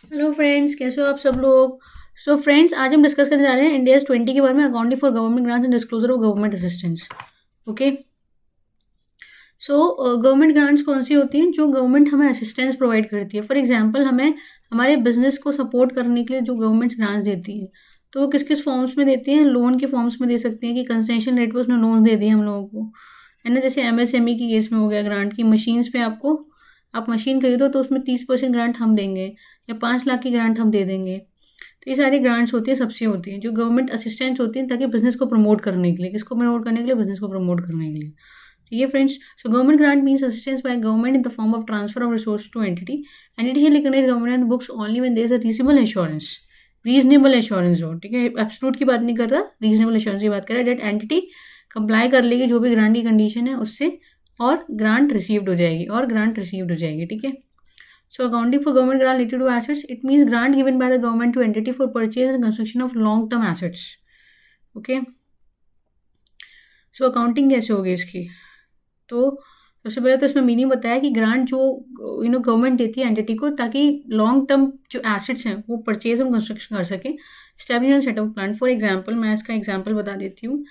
Hello friends, कैसे हो आप सब लोग। सो फ्रेंड्स, आज हम डिस्कस करने जा रहे हैं इंडियाज 20 के बारे में, accounting for government grants and disclosure of government assistance. Okay. So government grants कौन सी होती हैं? जो गवर्नमेंट हमें असिस्टेंस प्रोवाइड करती है। फॉर एग्जांपल, हमें हमारे बिजनेस को सपोर्ट करने के लिए जो गवर्नमेंट ग्रांट्स देती है, तो वो किस किस फॉर्म्स में देती हैं? लोन के फॉर्म्स में दे सकती हैं कि कंसेशन रेट पर उसने लोन दे दिए हम लोगों को, है ना। जैसे एमएसएमई की केस में हो गया ग्रांट की मशीन्स पे, आपको आप मशीन खरीदो तो उसमें 30% ग्रांट हम देंगे, या 5 लाख की ग्रांट हम दे देंगे। तो ये सारी ग्रांट्स होती है, सब्सिडी होती है जो गवर्नमेंट असिस्टेंस होती है, ताकि बिजनेस को प्रमोट करने के लिए, किसको प्रमोट करने के लिए? बिजनेस को प्रमोट करने के लिए। ठीक है friends. So government grant means assistance by government in the form of transfer of resource to entity. Entity shall recognise government books only when there is a reasonable assurance. Reasonable assurance हो, ठीक है, absolute की बात नहीं कर रहा, reasonable assurance की बात कर रहा है। डेट एंटिटी कंप्लाई कर लेगी जो भी ग्रांट की कंडीशन है उससे, और ग्रांट रिसीव्ड हो जाएगी, और ग्रांट रिसीव्ड हो जाएगी। ठीक है। So accounting for government grant related to assets, it means grant given by the government to entity for purchase and construction of long-term assets. Okay. So accounting कैसे होगी इसकी? तो सबसे पहले तो इसमें मीनिंग बताया कि ग्रांट जो गवर्नमेंट देती है एंटिटी को, ताकि लॉन्ग टर्म जो एसेट्स हैं वो परचेज और कंस्ट्रक्शन कर सके। Establish setup plan, for example मैं इसका एग्जांपल बता देती हूँ।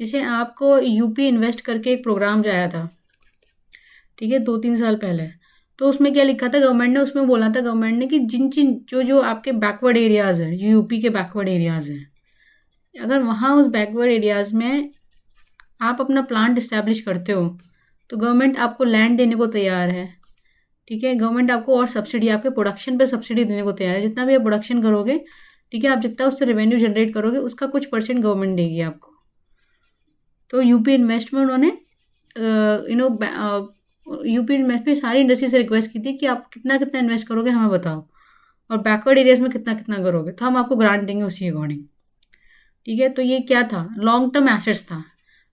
जैसे आपको यूपी इन्वेस्ट करके एक प्रोग्राम जाया था, ठीक है, 2-3 साल पहले। तो उसमें क्या लिखा था गवर्नमेंट ने? उसमें बोला था गवर्नमेंट ने कि जिन जिन जो जो आपके बैकवर्ड एरियाज़ हैं, जो यूपी के बैकवर्ड एरियाज़ हैं, अगर वहाँ उस बैकवर्ड एरियाज़ में आप अपना प्लांट इस्टेब्लिश करते हो, तो गवर्नमेंट आपको लैंड देने को तैयार है। ठीक है। गवर्नमेंट आपको और सब्सिडी, आपके प्रोडक्शन पर सब्सिडी देने को तैयार है। जितना भी आप प्रोडक्शन करोगे, ठीक है, आप जितना उससे रेवेन्यू जनरेट करोगे, उसका कुछ परसेंट गवर्नमेंट देगी आपको। तो यूपी इन्वेस्ट में उन्होंने यूपी इन्वेस्ट में सारी इंडस्ट्री से रिक्वेस्ट की थी कि आप कितना कितना इन्वेस्ट करोगे हमें बताओ, और बैकवर्ड एरियाज में कितना कितना करोगे, तो हम आपको ग्रांट देंगे उसी अकॉर्डिंग। ठीक है। तो ये क्या था? लॉन्ग टर्म एसेट्स था।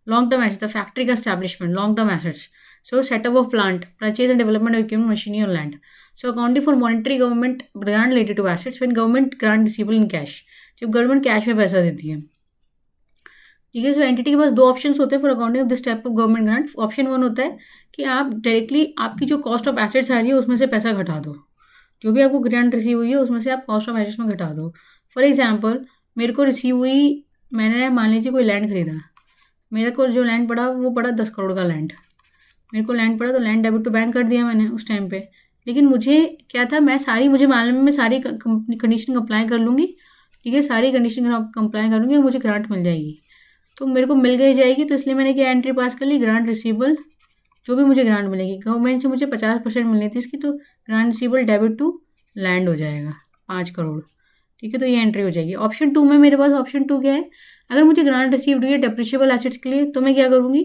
लॉन्ग टर्म एसेट्स था, फैक्ट्री का establishment, long term assets. So setup of plant, purchase and development of equipment, machinery और land. So accounting for monetary government grant related to assets when government grant receivable in cash, जब government cash में पैसा देती है। ठीक है। So entity के पास दो ऑप्शंस होते हैं for accounting of this type of government grant. Option one होता है कि आप डायरेक्टली आपकी जो कॉस्ट ऑफ एसेट्स आ रही है उसमें से पैसा घटा दो। जो भी आपको ग्रांट रिसीव हुई है उसमें से आप कॉस्ट ऑफ एसेट्स में घटा दो। फॉर एग्जाम्पल, मेरे को रिसीव हुई, मैंने मान लीजिए कोई लैंड खरीदा, मेरे को जो लैंड पड़ा वो पड़ा 10 करोड़ का लैंड। मेरे को लैंड पड़ा तो लैंड डेबिट टू बैंक कर दिया मैंने उस टाइम पे। लेकिन मुझे क्या था, मुझे मालूम है मैं सारी कंडीशन कंप्लाई कर लूँगी। ठीक है, सारी कंडीशन कंप्लाई कर लूँगी, मुझे ग्रांट मिल जाएगी। तो मेरे को मिल गई जाएगी, तो इसलिए मैंने क्या एंट्री पास कर ली, ग्रांट रिसीवेबल। जो भी मुझे ग्रांट मिलेगी गवर्नमेंट से, मुझे 50% मिलनी थी इसकी, तो grant receivable debit to land हो जाएगा 5 करोड़। ठीक है। तो ये एंट्री हो जाएगी। ऑप्शन टू में मेरे पास ऑप्शन टू क्या है? अगर मुझे ग्रांट रिसीव्ड हुई है डेप्रिशिएबल एसेट्स के लिए, तो मैं क्या करूँगी,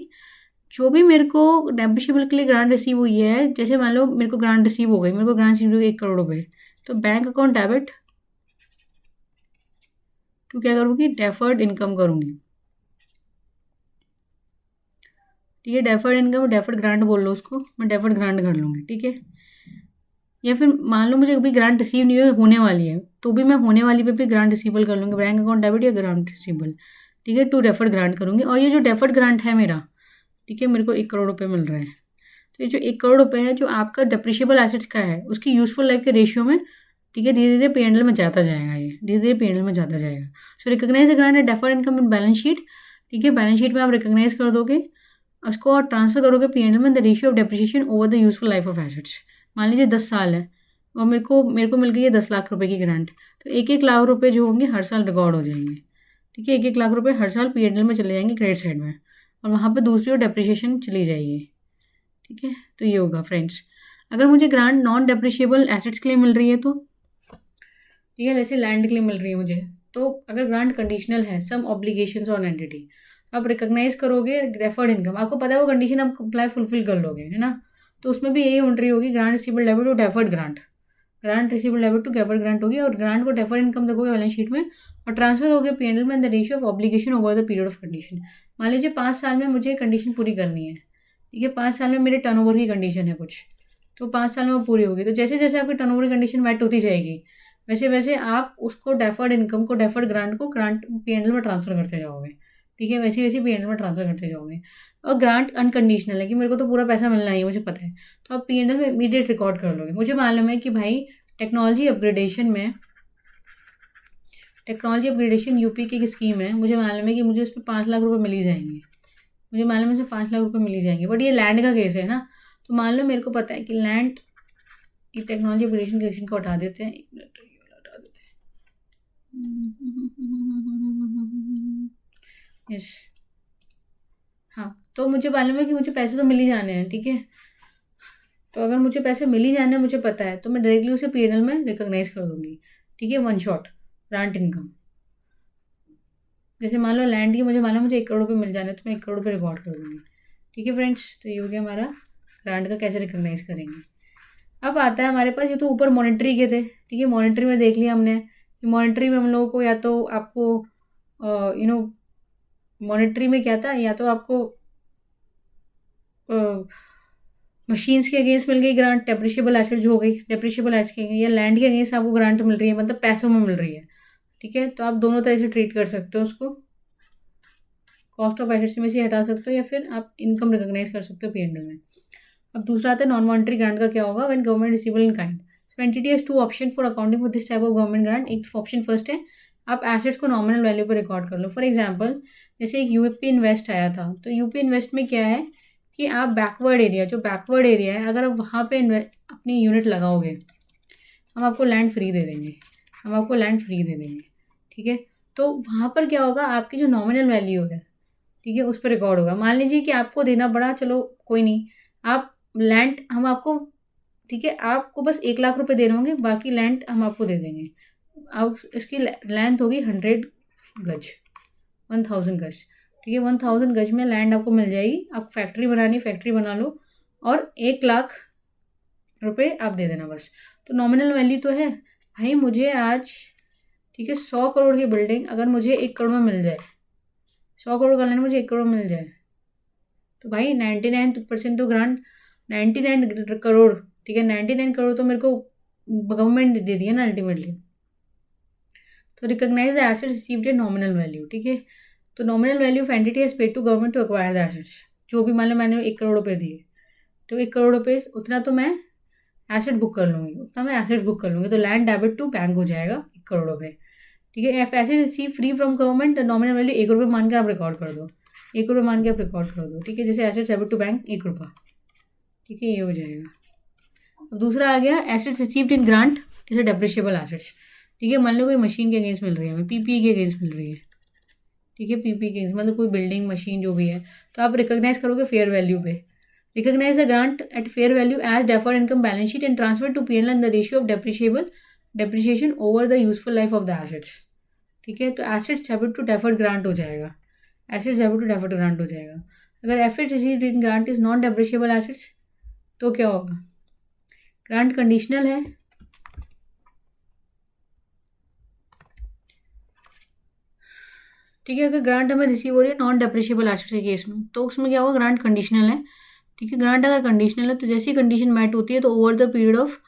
जो भी मेरे को डेप्रिशिएबल के लिए ग्रांट रिसीव हुई है, जैसे मान लो मेरे को ग्रांट रिसीव हो गई, मेरे को ग्रांट रिसीव हुई 1 करोड़ रुपए, तो बैंक अकाउंट डेबिट टू क्या करूँगी, डेफर्ड इनकम करूँगी। ठीक है। डेफर्ड इनकम, डेफर्ड ग्रांट बोल लो उसको, मैं डेफर्ड ग्रांट कर लूँगी। ठीक है। या फिर मान लो मुझे अभी ग्रांट रिसीव नहीं होने वाली है, तो भी मैं होने वाली पे भी ग्रांट रिसीवल कर लूँगी, बैंक अकाउंट डेबिट या ग्रांट रिसीवल। ठीक है। टू डेफर्ड ग्रांट करूँगी। और ये जो डेफर्ड ग्रांट है मेरा, ठीक है, मेरे को 1 करोड़ रुपये मिल रहे हैं। तो ये जो 1 करोड़ रुपये है जो आपका डेप्रिशिएबल एसेट्स का है, उसकी यूजफुल लाइफ के रेशियो में, ठीक है, धीरे धीरे पीएनएल में जाता जाएगा, ये धीरे धीरे पीएनएल में जाता जाएगा। So recognise grant and deferred income in balance sheet. ठीक है। बैलेंस शीट में आप रिकॉग्नाइज कर दोगे उसको और ट्रांसफर करोगे पीएनएल में the ratio of depreciation over the useful life of assets. मान लीजिए 10 साल है और मेरे को मिल गई है 10 लाख रुपए की ग्रांट, तो 1-1 लाख रुपए जो होंगे हर साल रिकॉर्ड हो जाएंगे। ठीक है। 1-1 लाख रुपए हर साल पीएनएल में चले जाएंगे क्रेडिट साइड में, और वहाँ पे दूसरी ओर डेप्रिसिएशन चली जाएगी। ठीक है। तो ये होगा फ्रेंड्स। अगर मुझे ग्रांट नॉन डेप्रिशिएबल एसेट्स के लिए मिल रही है तो, ठीक है, जैसे लैंड के लिए मिल रही है मुझे, तो अगर ग्रांट कंडीशनल है, सम ऑब्लिगेशंस ऑन एंटिटी, आप रिकॉग्नाइज करोगे डेफर्ड इनकम, आपको पता है वो कंडीशन आप कंप्लाई फुलफिल कर लोगे, है ना। तो उसमें भी यही एंट्री होगी, grant receivable debit to deferred grant, grant receivable debit to deferred grant होगी, और ग्रांट को डेफर्ड इनकम देखोगे बैलेंस शीट में, और ट्रांसफर हो गया पीएनएल में the ratio of obligation over the period of condition. मान लीजिए 5 साल में मुझे कंडीशन पूरी करनी है। ठीक है। 5 साल में मेरे टर्नओवर की कंडीशन है कुछ, तो 5 साल में वो पूरी होगी। तो जैसे जैसे आपकी टर्नओवर की कंडीशन मैट होती जाएगी, वैसे वैसे आप उसको डेफर्ड इनकम को, डेफर्ड ग्रांट को ग्रांट पीएनएल में ट्रांसफर करते जाओगे। ठीक है। वैसे वैसे पीएनएल में ट्रांसफर करते जाओगे। और ग्रांट अनकंडीशनल है कि मेरे को तो पूरा पैसा मिलना ही है, मुझे पता है, तो आप पीएनएल में इमीडिएट रिकॉर्ड कर लोगे। मुझे मालूम है कि भाई टेक्नोलॉजी अपग्रेडेशन यूपी की एक स्कीम है, मुझे मालूम है कि मुझे इसमें 5 लाख रुपए मिल ही जाएंगे, मुझे मालूम है इसमें 5 लाख रुपए मिल ही जाएंगे, बट ये लैंड का केस है ना, तो मान लो मेरे को पता है कि लैंड की टेक्नोलॉजी अपग्रेडेशन क्वेश्चन को हटा देते हैं, एक मिनट ये वाला हटा देते हैं। यस, हाँ, तो मुझे मालूम है कि मुझे पैसे तो मिल ही जाने हैं, ठीक है। तो अगर मुझे पैसे मिल ही जाने हैं, मुझे पता है, तो मैं डायरेक्टली उसे पीएनएल में रिकॉग्नाइज कर दूंगी, ठीक है, वन शॉट ग्रांट इनकम। जैसे मान लो लैंड की मुझे मालूम है मुझे 1 करोड़ रुपए मिल जाने, तो मैं 1 करोड़ रुपए रिकॉर्ड कर दूंगी, ठीक है फ्रेंड्स। तो ये हो गया हमारा ग्रांट का कैसे रिकॉग्नाइज करेंगे। अब आता है हमारे पास, ये तो ऊपर मॉनेटरी के थे, ठीक है, मॉनेटरी में देख लिया हमने कि मॉनेटरी में हम लोगों को या तो आपको मॉनेटरी में क्या था, या तो आपको मशीन्स के अगेंस्ट मिल गई ग्रांट, डेप्रिशिएबल एसेट्स हो गई, डेप्रिशिएबल एसेट्स के, या लैंड के अगेंस्ट आपको ग्रांट मिल रही है, मतलब पैसों में मिल रही है, ठीक है। तो आप दोनों तरह से ट्रीट कर सकते हो उसको, कॉस्ट ऑफ एसेट्स में से हटा सकते हो, या फिर आप इनकम रिकॉग्नाइज कर सकते हो पीएनएल में। अब दूसरा आता है नॉन मॉनेटरी ग्रांट का, क्या होगा, when government receivable in kind. So entity has 2 option for accounting for this type of government grant. एक ऑप्शन फर्स्ट है, आप एसेट्स को नॉमिनल वैल्यू पर रिकॉर्ड कर लो। फॉर एग्जांपल जैसे एक यूपी इन्वेस्ट आया था, तो यूपी इन्वेस्ट में क्या है कि आप बैकवर्ड एरिया, जो बैकवर्ड एरिया है, अगर आप वहाँ पे अपनी यूनिट लगाओगे, हम आपको लैंड फ्री दे देंगे, हम आपको लैंड फ्री दे देंगे, ठीक है। तो वहाँ पर क्या होगा, आपकी जो नॉमिनल वैल्यू है, ठीक है, उस पर रिकॉर्ड होगा। मान लीजिए कि आपको देना पड़ा, चलो कोई नहीं, आप लैंड हम आपको, ठीक है, आपको बस 1 लाख रुपए देने होंगे, बाकी लैंड हम आपको दे देंगे। अब इसकी लेंथ होगी 100 गज, 1000 गज, ठीक है, 1000 गज में लैंड आपको मिल जाएगी। आप फैक्ट्री बनानी, फैक्ट्री बना लो, और 1 लाख रुपए आप दे देना बस। तो नॉमिनल वैल्यू तो है भाई, मुझे आज, ठीक है, 100 करोड़ की बिल्डिंग अगर मुझे 1 करोड़ में मिल जाए, 100 करोड़ का लैंड मुझे 1 करोड़ मिल जाए, तो भाई 99% तो ग्रांट, 99 करोड़, ठीक है, 99 करोड़ तो मेरे को गवर्नमेंट दे दिया ना अल्टीमेटली। तो recognise the assets received at nominal value, ठीक है। तो nominal value of entity has paid to government to acquire the assets. जो भी मान लो मैंने 1 करोड़ रुपए दिए, तो 1 करोड़ रुपए उतना तो मैं एसेट बुक कर लूँगी, उतना मैं एसेट्स बुक कर लूँगी, तो लैंड डेबिट टू बैंक हो जाएगा 1 करोड़ रुपए, ठीक है। F asset receive free from government, nominal value 1 रुपये मान के आप रिकॉर्ड कर दो, 1 रुपये मान के आप रिकॉर्ड कर दो, ठीक है। जैसे एसेट्स डेबिट टू बैंक 1 रुपया, ठीक है, ये हो जाएगा। अब दूसरा आ गया एसेट्स रिसीव्ड इन ग्रांट, जैसे डेप्रिशिएबल एसेट्स, ठीक है। मान लो कोई मशीन के अगेंस्ट मिल रही है हमें, पीपीई के अगेंस्ट मिल रही है, ठीक है, पीपीई के अगेंस्ट मतलब कोई बिल्डिंग मशीन जो भी है, तो आप रिकॉग्नाइज करोगे फेयर वैल्यू पे। Recognise the grant at fair value as deferred income balance sheet and transfer to PNL in the ratio of depreciation over the useful life of the assets, ठीक है। तो assets debit to deferred grant हो जाएगा, assets debit to deferred grant हो जाएगा। अगर asset received in grant is non depreciable assets, तो क्या होगा, ग्रांट कंडीशनल है, ठीक है। अगर ग्रांट हमें रिसीव हो रही है नॉन डेप्रिशिएबल एसेट्स के केस में, तो उसमें क्या होगा, ग्रांट कंडीशनल है, ठीक है। ग्रांट अगर कंडीशनल है, तो जैसी कंडीशन मैट होती है, तो ओवर द पीरियड ऑफ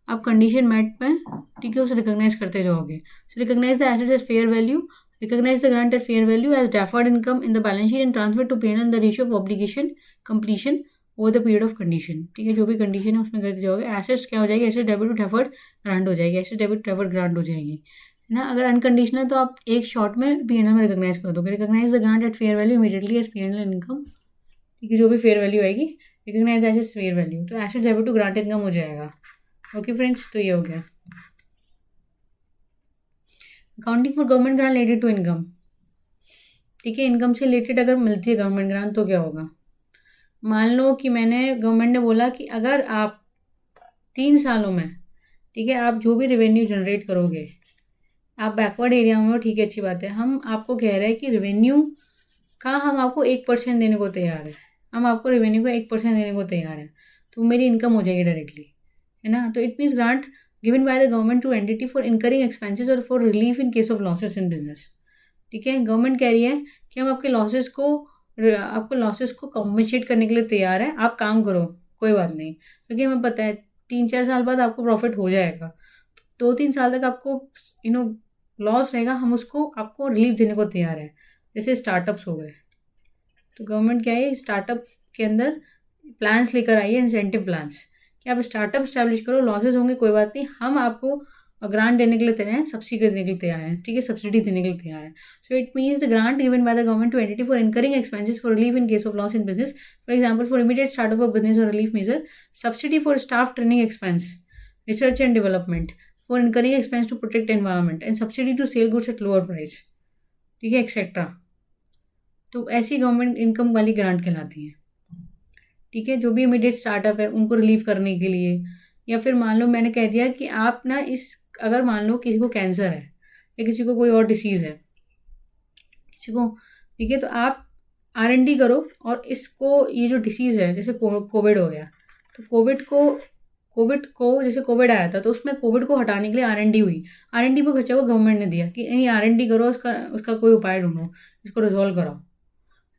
आप कंडीशन मैट में, ठीक है, उसे रिकॉग्नाइज करते जाओगे। So recognise the assets as fair value, recognise the grant at fair value as deferred income in the balance sheet and transfer to PNL the ratio of obligation completion over the period of condition, ठीक है। जो भी condition है उसमें करते जाओगे, assets क्या हो जाएगी, assets debit to deferred grant हो जाएगी, assets debit to deferred grant हो जाएगी, है ना। अगर अनकंडीशनल है, तो आप एक शॉर्ट में पीएनएल में रिकॉग्नाइज कर दोगे। Recognise the grant at fair value immediately as PNL income, ठीक है, जो भी फेयर वैल्यू आएगी, रिकॉग्नाइज एसेट्स फेयर वैल्यू, तो assets debit to grant income हो जाएगा। ओके फ्रेंड्स, तो ये हो गया accounting for government grant related to income, ठीक है। इनकम से रिलेटेड अगर मिलती है गवर्नमेंट ग्रांट, तो क्या होगा, मान लो कि मैंने, गवर्नमेंट ने बोला कि अगर आप 3 सालों में, ठीक है, आप जो भी रेवेन्यू जनरेट करोगे, आप बैकवर्ड एरिया में हो, ठीक है, अच्छी बात है, हम आपको कह रहे हैं कि रेवेन्यू का हम आपको 1% देने को तैयार है, हम आपको रेवेन्यू का 1% देने को तैयार है, तो मेरी इनकम हो जाएगी डायरेक्टली, है ना। तो it means grant given by the government to entity for incurring expenses और for relief in case of losses in business, ठीक है। गवर्नमेंट कह रही है कि हम आपके लॉसेस को कॉम्पनसेट करने के लिए तैयार है, आप काम करो, कोई बात नहीं, क्योंकि हमें पता है 3-4 साल बाद आपको प्रॉफिट हो जाएगा, 2-3 साल तक आपको लॉस रहेगा, हम उसको आपको रिलीफ देने को तैयार है। जैसे स्टार्टअप्स हो गए, तो गवर्नमेंट क्या है, स्टार्टअप के अंदर प्लान्स लेकर आई है, इंसेंटिव प्लान्स, कि आप स्टार्टअप स्टैब्लिश करो, लॉसेज होंगे कोई बात नहीं, हम आपको ग्रांट देने के लिए तैयार हैं, सब्सिडी देने के लिए तैयार हैं, ठीक है, सब्सिडी देने के लिए तैयार है. So it means the grant given by the government to entity for incurring expenses for relief in case of loss in business, for example for immediate startup of business और relief measure, subsidy for staff training expense, research and development, for incurring expense to protect environment and subsidy to sell goods at lower price, ठीक है, etcetera. तो ऐसी government income वाली grant कहलाती है, ठीक है, जो भी इमीडिएट स्टार्टअप है उनको रिलीव करने के लिए. या फिर मान लो मैंने कह दिया कि आप ना अगर मान लो किसी को कैंसर है या किसी को कोई और डिसीज़ है किसी को, ठीक है, तो आप R&D करो और इसको, ये जो डिसीज़ है जैसे कोविड हो गया, तो कोविड को जैसे कोविड आया था तो उसमें कोविड को हटाने के लिए R&D हुई, R&D पर खर्चा वो गवर्नमेंट ने दिया कि नहीं R&D करो, उसका कोई उपाय ढूंढो, इसको रिजॉल्व कराओ,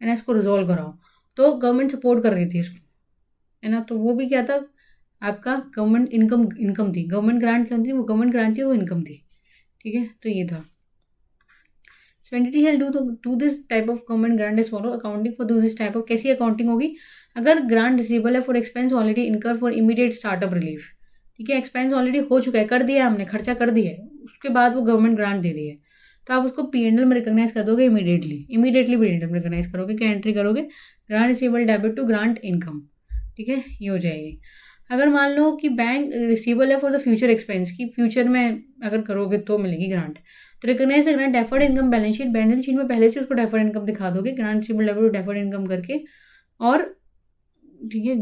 है ना, इसको रिजॉल्व कराओ. तो गवर्नमेंट सपोर्ट कर रही थी इसको, है ना. तो वो भी क्या था, आपका गवर्नमेंट इनकम थी. गवर्नमेंट ग्रांट क्या थी, वो गवर्नमेंट ग्रांट थी, वो इनकम थी, ठीक है. तो ये था. So entity shall do this type of government grant is follow accounting for this type of. कैसी अकाउंटिंग होगी, अगर ग्रांट रिसीवेबल है फॉर expense already incur for immediate startup relief, ठीक है, एक्सपेंस ऑलरेडी हो चुका है, कर दिया हमने, खर्चा कर दिया है, उसके बाद वो गवर्नमेंट ग्रांट दे रही है, तो आप उसको P&L में रिकॉग्नाइज कर दोगे इमीडिएटली P&L में रिकॉग्नाइज करोगे, क्या एंट्री करोगे, grant receivable debit to grant income, ठीक है, ये हो जाएगी. अगर मान लो कि बैंक रिसीवेबल है फॉर द फ्यूचर एक्सपेंस, की फ्यूचर में अगर करोगे तो मिलेगी ग्रांट, तो recognise the grant deferred income balance sheet में पहले से उसको डेफर्ड इनकम दिखा दोगे, grant receivable debit to deferred income करके, और ठीक है,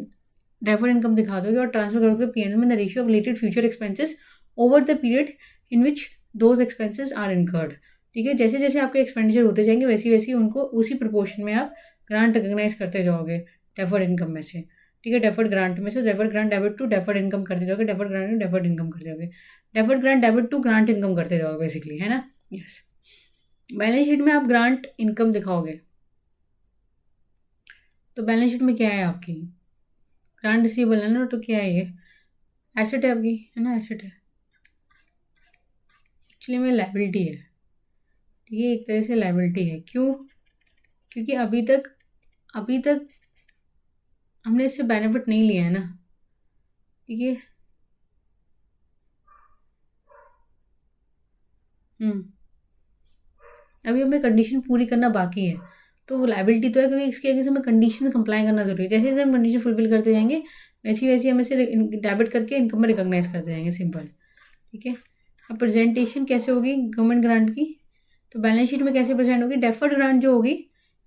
डेफर्ड इनकम दिखा दोगे और ट्रांसफर करोगे P&L में the ratio of related future expenses over the period in which those expenses are incurred, ठीक है. जैसे जैसे आपके एक्सपेंडिचर होते जाएंगे वैसे वैसे उनको उसी प्रोपोर्शन में आप ग्रांट रिकॉग्नाइज करते जाओगे डेफर्ड इनकम में से, ठीक है, डेफर्ड ग्रांट में से deferred grant debit to deferred income करते जाओगे, डेफर्ड ग्रांट डेफर्ड इनकम करते जाओगे, deferred grant debit to grant income करते जाओगे बेसिकली, है ना. यस. बैलेंस शीट में आप ग्रांट इनकम दिखाओगे, तो बैलेंस शीट में क्या है आपकी, ग्रांट रिसीवेबल है ना, तो क्या है, ये एसेट है आपकी, है ना, एसेट है, एक्चुअली में लायबिलिटी है, ठीक है, एक तरह से लायबिलिटी है. क्यों, क्योंकि अभी तक हमने इससे बेनिफिट नहीं लिया है ना, ठीक है. अभी हमें कंडीशन पूरी करना बाकी है, तो वो लायबिलिटी तो है, क्योंकि इसके आगे से हमें कंडीशन कंप्लाई करना जरूरी है. जैसे जैसे हम कंडीशन फुलफिल करते जाएंगे वैसे वैसे हम इसे डेबिट करके इनकम में रिकॉग्नाइज करते जाएंगे, सिंपल, ठीक है. अब प्रेजेंटेशन कैसे होगी गवर्नमेंट ग्रांट की, तो बैलेंस शीट में कैसे प्रेजेंट होगी, डेफर्ड ग्रांट जो होगी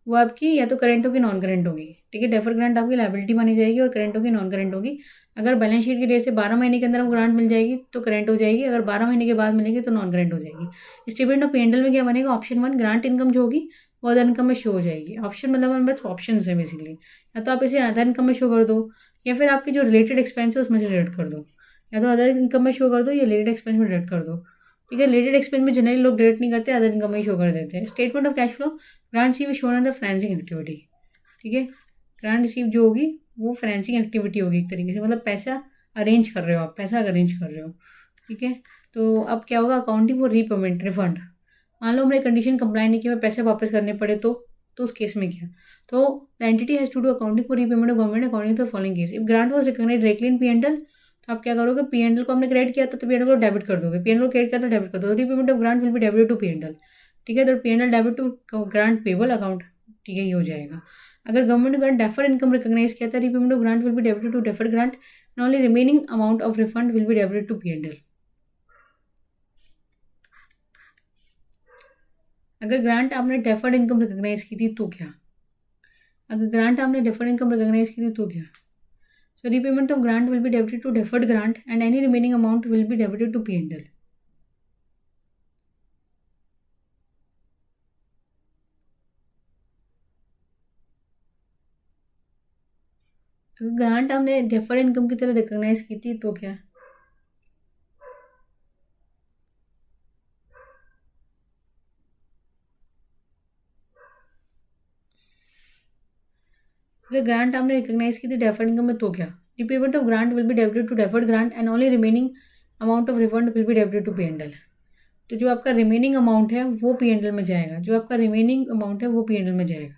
वो आपकी या तो करेंट होगी नॉन करेंट होगी, ठीक है. डेफर्ड ग्रांट आपकी लायबिलिटी मानी जाएगी और करेंट होगी नॉन करेंट होगी. अगर बैलेंस शीट की डेट से 12 महीने के अंदर वो ग्रांट मिल जाएगी तो करेंट हो जाएगी, अगर 12 महीने के बाद मिलेगी तो नॉन करेंट हो जाएगी. स्टेटमेंट ऑफ P&L में क्या बनेगा, ऑप्शन 1 ग्रांट इनकम जो होगी वो अदर इनकम में शो हो जाएगी. ऑप्शन मतलब हमारे पास ऑप्शन है बेसिकली, या तो आप इसे अदर इनकम में शो कर दो, या फिर आपके जो रिलेटेड एक्सपेंस है उसमें से डिडक्ट कर दो, या तो अदर इनकम में शो कर दो या रिलेटेड एक्सपेंस में डिडक्ट कर दो, ठीक है. रिलेटेड एक्सपेंस में जनरली लोग डिडक्ट नहीं करते, अदर इनकम में ही शो कर देते हैं. Statement of cash flow, grant सी भी शो द फाइनेंसिंग एक्टिविटी, ठीक है. ग्रांट रिसीव जो होगी वो फाइनेंसिंग एक्टिविटी होगी एक तरीके से, मतलब पैसा अरेंज कर रहे हो आप, पैसा अरेंज कर रहे हो, ठीक है. तो अब क्या होगा, अकाउंटिंग फॉर रीपेमेंट रिफंड. मान लो हमने कंडीशन कंप्लाई नहीं किया, पैसे वापस करने पड़े तो उस केस में क्या, तो the entity has to do accounting for repayment of government according to the following case. If grant was recognised directly in P&L, तो आप क्या करोगे, P&L को हमने क्रेडिट किया था तो P&L को डेबिट कर दोगे, P&L को क्रेडिट किया तो डेबिट कर दोगे. Repayment of grant will be debit to P&L, ठीक है. तो P&L debit to grant payable account, ठीक है, ये हो जाएगा. अगर government grant deferred income recognise किया था, repayment of grant will be debited to deferred grant and only remaining amount of refund will be debited to P&L. अगर grant आपने डेफर्ड इनकम रिकॉग्नाइज की थी तो क्या, अगर ग्रांट आपने डेफर्ड इनकम रिकॉग्नाइज की थी तो क्या, so repayment of grant will be debited to deferred grant and any remaining amount will be debited to P&L. अगर ग्रांट आपने डेफर्ड इनकम की तरह रिकॉग्नाइज की थी तो क्या, अगर ग्रांट आपने रिकॉग्नाइज की थी डेफर्ड इनकम में तो क्या, repayment of grant will be debited to deferred grant and only remaining amount of refund will be debited to P&L. तो जो आपका रिमेनिंग अमाउंट है वो P&L में जाएगा, जो आपका रिमेनिंग अमाउंट है वो P&L में जाएगा,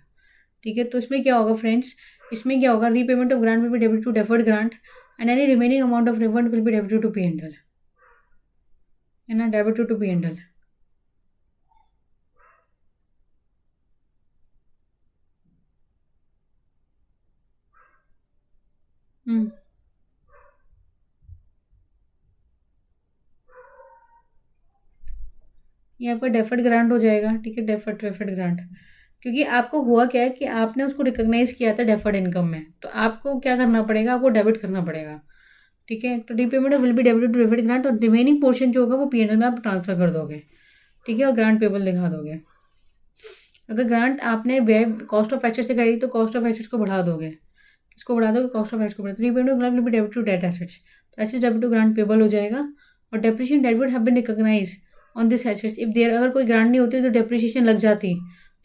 ठीक है. तो इसमें क्या होगा फ्रेंड्स, इसमें क्या होगा, repayment of grant will be debited to deferred grant, and any remaining amount of refund will be debited to P&L, है ना, डेबिटेड टू P&L. ये आपका डेफर्ड ग्रांट हो जाएगा, ठीक है, डेफर्ड डेफर्ड ग्रांट. क्योंकि आपको हुआ क्या है कि आपने उसको रिकॉग्नाइज किया था डेफर्ड इनकम में, तो आपको क्या करना पड़ेगा, आपको डेबिट करना पड़ेगा, ठीक है. तो repayment will be debited to deferred grant, और रिमेनिंग पोर्शन जो होगा वो P&L में आप ट्रांसफर कर दोगे, ठीक है, और ग्रांट पेबल दिखा दोगे. अगर ग्रांट आपने व्यय कॉस्ट ऑफ एसेट्स से करी तो कॉस्ट ऑफ एसेट्स को बढ़ा दोगे, किसको बढ़ा दोगे, कॉस्ट ऑफ एसेट्स को बढ़ा दोगे. Repayment will be debit to that assets, तो assets debit to grant payable हो जाएगा. और depreciation that would have been recognise on this assets if there, अगर कोई ग्रांट नहीं होती तो डेप्रिसिएशन लग जाती,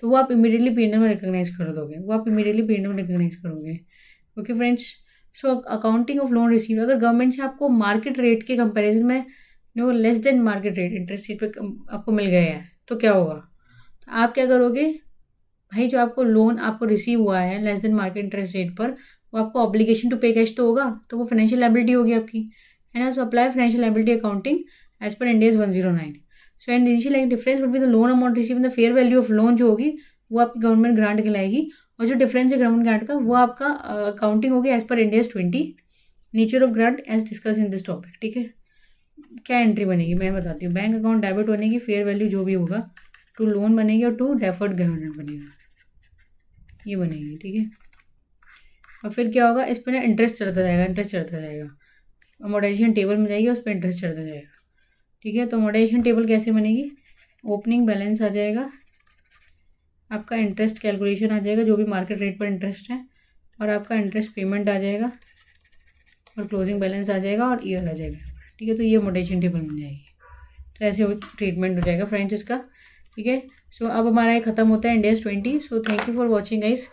तो वो आप इमीडिएटली P&L में रिकॉग्नाइज कर दोगे, वो आप इमीडिएटली P&L में रिकॉग्नाइज करोगे. Okay friends. So accounting of loan receive, अगर गवर्नमेंट से आपको मार्केट रेट के कंपैरिजन में no less than market rate interest rate पे आपको मिल गया है, तो क्या होगा, तो आप क्या करोगे भाई, जो आपको लोन आपको रिसीव हुआ है less than market interest rate पर, वो आपको ऑब्लिगेशन टू पे कैश तो होगा, तो वो फाइनेंशियल लायबिलिटी होगी आपकी, है ना. So apply financial liability accounting as per Ind AS 109. So and initial difference between the loan amount receive in the fair value of loan जो होगी वो आपकी गवर्नमेंट ग्रांट कहलाएगी, और जो डिफरेंस है गवर्नमेंट ग्रांट का वो आपका अकाउंटिंग होगी as per Ind AS 20. Nature of grant as discuss in this topic, ठीक है. क्या एंट्री बनेगी मैं बताती हूँ. बैंक अकाउंट डेबिट बनेगी, फेयर वैल्यू जो भी होगा, टू लोन बनेगी और टू डेफर्ड ग्रांट बनेगा, ये बनेगी, ठीक है. और फिर क्या होगा, इस पर ना इंटरेस्ट चढ़ता जाएगा, इंटरेस्ट चढ़ता जाएगा, अमोर्टाइजेशन टेबल में जाएगी, उस पर इंटरेस्ट चढ़ता जाएगा, ठीक है. तो अमोर्टाइजेशन टेबल कैसे बनेगी, ओपनिंग बैलेंस आ जाएगा, आपका इंटरेस्ट कैलकुलेशन आ जाएगा जो भी मार्केट रेट पर इंटरेस्ट है, और आपका इंटरेस्ट पेमेंट आ जाएगा, और क्लोजिंग बैलेंस आ जाएगा, और ईयर आ जाएगा, ठीक है. तो ये अमोर्टाइजेशन टेबल बन जाएगी. तो ऐसे ट्रीटमेंट हो जाएगा फ्रेंड्स इसका, ठीक है. सो अब हमारा ये खत्म होता है Ind AS 20. So thank you for watching guys.